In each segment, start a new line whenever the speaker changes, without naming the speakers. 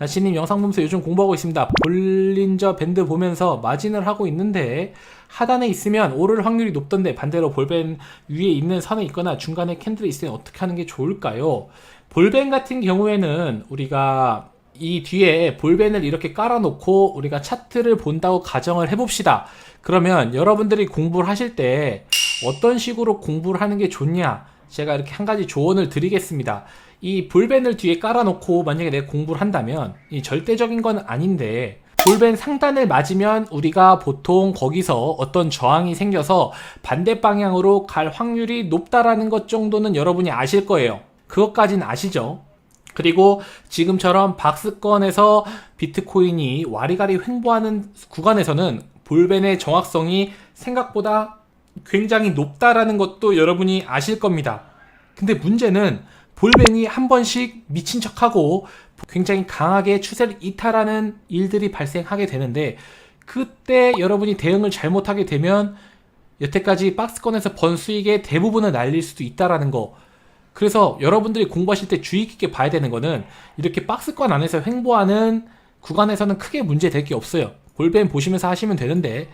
나시님 영상 보면서 요즘 공부하고 있습니다. 볼린저 밴드 보면서 마진을 하고 있는데 하단에 있으면 오를 확률이 높던데 반대로 볼펜 위에 있는 선에 있거나 중간에 캔들이 있으면 어떻게 하는 게 좋을까요? 볼펜 같은 경우에는 우리가 이 뒤에 볼펜을 이렇게 깔아놓고 우리가 차트를 본다고 가정을 해봅시다. 그러면 여러분들이 공부를 하실 때 어떤 식으로 공부를 하는 게 좋냐? 제가 이렇게 한 가지 조언을 드리겠습니다. 이 볼펜을 뒤에 깔아놓고 만약에 내가 공부를 한다면 이 절대적인 건 아닌데 볼펜 상단을 맞으면 우리가 보통 거기서 어떤 저항이 생겨서 반대 방향으로 갈 확률이 높다라는 것 정도는 여러분이 아실 거예요. 그것까지는 아시죠? 그리고 지금처럼 박스권에서 비트코인이 와리가리 횡보하는 구간에서는 볼펜의 정확성이 생각보다 굉장히 높다라는 것도 여러분이 아실 겁니다. 근데 문제는 볼펜이 한 번씩 미친 척하고 굉장히 강하게 추세를 이탈하는 일들이 발생하게 되는데 그때 여러분이 대응을 잘못하게 되면 여태까지 박스권에서 번 수익의 대부분을 날릴 수도 있다라는 거. 그래서 여러분들이 공부하실 때 주의 깊게 봐야 되는 거는 이렇게 박스권 안에서 횡보하는 구간에서는 크게 문제 될 게 없어요. 볼펜 보시면서 하시면 되는데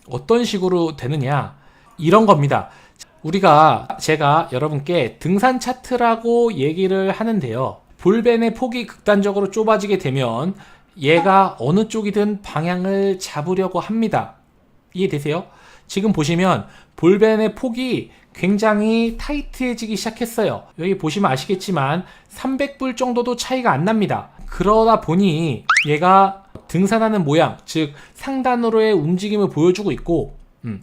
어떤 식으로 되느냐 이런 겁니다. 제가 여러분께 등산 차트라고 얘기를 하는데요. 볼펜의 폭이 극단적으로 좁아지게 되면 얘가 어느 쪽이든 방향을 잡으려고 합니다. 이해되세요? 지금 보시면 볼펜의 폭이 굉장히 타이트해지기 시작했어요. 여기 보시면 아시겠지만 300불 정도도 차이가 안 납니다. 그러다 보니 얘가 등산하는 모양, 즉 상단으로의 움직임을 보여주고 있고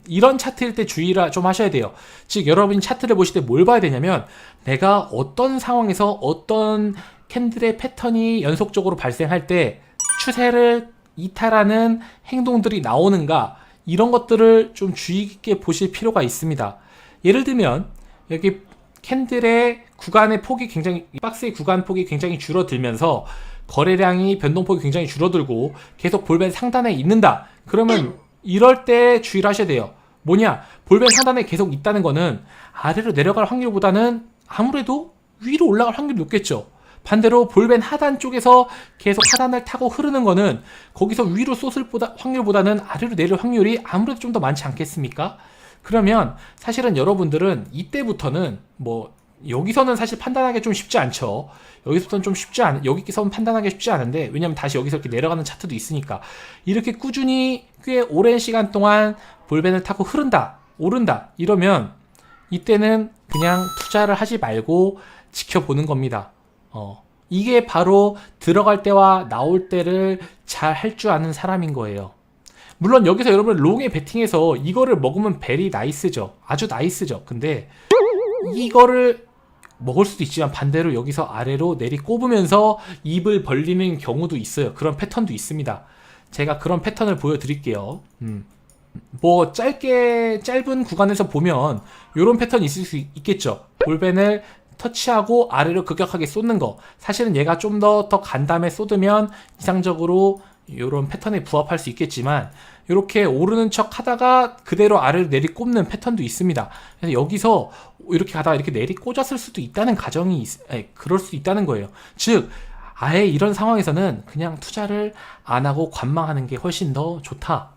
이런 차트일 때 주의를 좀 하셔야 돼요. 즉 여러분이 차트를 보실 때 뭘 봐야 되냐면 내가 어떤 상황에서 어떤 캔들의 패턴이 연속적으로 발생할 때 추세를 이탈하는 행동들이 나오는가 이런 것들을 좀 주의 깊게 보실 필요가 있습니다. 예를 들면 여기 캔들의 구간의 폭이 굉장히 박스의 구간 폭이 굉장히 줄어들면서 거래량이 변동폭이 굉장히 줄어들고 계속 볼펜 상단에 있는다. 그러면 이럴 때 주의를 하셔야 돼요. 뭐냐? 볼펜 상단에 계속 있다는 거는 아래로 내려갈 확률보다는 아무래도 위로 올라갈 확률이 높겠죠. 반대로 볼펜 하단 쪽에서 계속 하단을 타고 흐르는 거는 거기서 위로 쏟을 확률보다는 아래로 내릴 확률이 아무래도 좀 더 많지 않겠습니까? 그러면 사실은 여러분들은 이때부터는 여기서는 사실 판단하기 좀 쉽지 않죠. 여기서부터는 좀 여기서는 판단하기 쉽지 않은데, 왜냐면 다시 여기서 이렇게 내려가는 차트도 있으니까. 이렇게 꾸준히 꽤 오랜 시간 동안 볼펜을 타고 흐른다, 오른다, 이러면 이때는 그냥 투자를 하지 말고 지켜보는 겁니다. 이게 바로 들어갈 때와 나올 때를 잘 할 줄 아는 사람인 거예요. 물론 여기서 여러분 롱에 베팅해서 이거를 먹으면 베리 나이스죠. 아주 나이스죠. 근데 이거를 먹을 수도 있지만 반대로 여기서 아래로 내리 꼽으면서 입을 벌리는 경우도 있어요. 그런 패턴도 있습니다. 제가 그런 패턴을 보여드릴게요. 짧은 구간에서 보면 이런 패턴이 있을 수 있겠죠. 볼펜을 터치하고 아래로 급격하게 쏟는 거. 사실은 얘가 좀 더 간담에 쏟으면 이상적으로 이런 패턴에 부합할 수 있겠지만 이렇게 오르는 척 하다가 그대로 아래로 내리 꼽는 패턴도 있습니다. 그래서 여기서 이렇게 가다가 이렇게 내리 꽂았을 수도 있다는 가정이 그럴 수 있다는 거예요. 즉 아예 이런 상황에서는 그냥 투자를 안 하고 관망하는 게 훨씬 더 좋다.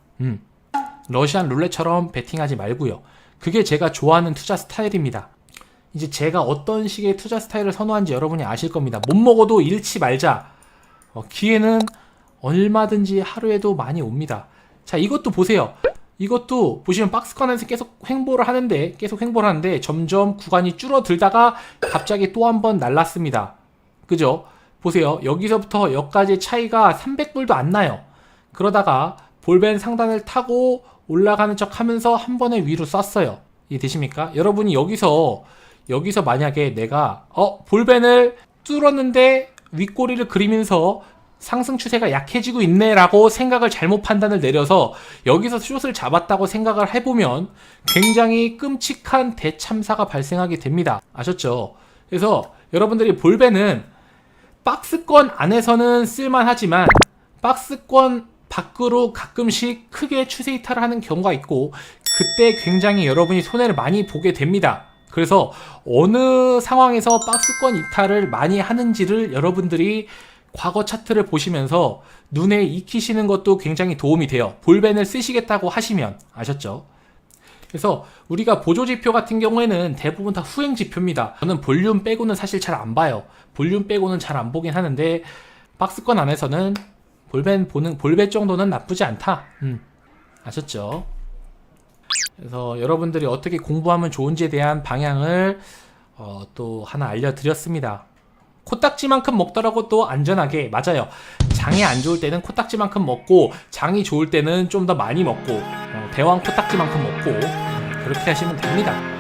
러시안 룰렛처럼 베팅하지 말고요. 그게 제가 좋아하는 투자 스타일입니다. 이제 제가 어떤 식의 투자 스타일을 선호하는지 여러분이 아실 겁니다. 못 먹어도 잃지 말자. 기회는 얼마든지 하루에도 많이 옵니다. 자, 이것도 보세요. 이것도 보시면 박스권에서 계속 횡보를 하는데 점점 구간이 줄어들다가 갑자기 또 한 번 날랐습니다. 그죠? 보세요. 여기서부터 여기까지의 차이가 300불도 안 나요. 그러다가 볼펜 상단을 타고 올라가는 척 하면서 한 번에 위로 쐈어요. 이해되십니까? 여러분이 여기서 만약에 내가 볼펜을 뚫었는데 윗꼬리를 그리면서 상승 추세가 약해지고 있네 라고 생각을 잘못 판단을 내려서 여기서 숏을 잡았다고 생각을 해보면 굉장히 끔찍한 대참사가 발생하게 됩니다. 아셨죠? 그래서 여러분들이 볼펜은 박스권 안에서는 쓸만하지만 박스권 밖으로 가끔씩 크게 추세 이탈을 하는 경우가 있고 그때 굉장히 여러분이 손해를 많이 보게 됩니다. 그래서 어느 상황에서 박스권 이탈을 많이 하는지를 여러분들이 과거 차트를 보시면서 눈에 익히시는 것도 굉장히 도움이 돼요. 볼벤을 쓰시겠다고 하시면. 아셨죠? 그래서 우리가 보조지표 같은 경우에는 대부분 다 후행지표입니다. 저는 볼륨 빼고는 사실 잘 안 봐요. 볼륨 빼고는 잘 안 보긴 하는데 박스권 안에서는 볼벤 정도는 나쁘지 않다. 아셨죠? 그래서 여러분들이 어떻게 공부하면 좋은지에 대한 방향을 또 하나 알려드렸습니다. 코딱지만큼 먹더라고 또 안전하게. 맞아요. 장이 안 좋을 때는 코딱지만큼 먹고, 장이 좋을 때는 좀 더 많이 먹고, 대왕 코딱지만큼 먹고, 그렇게 하시면 됩니다.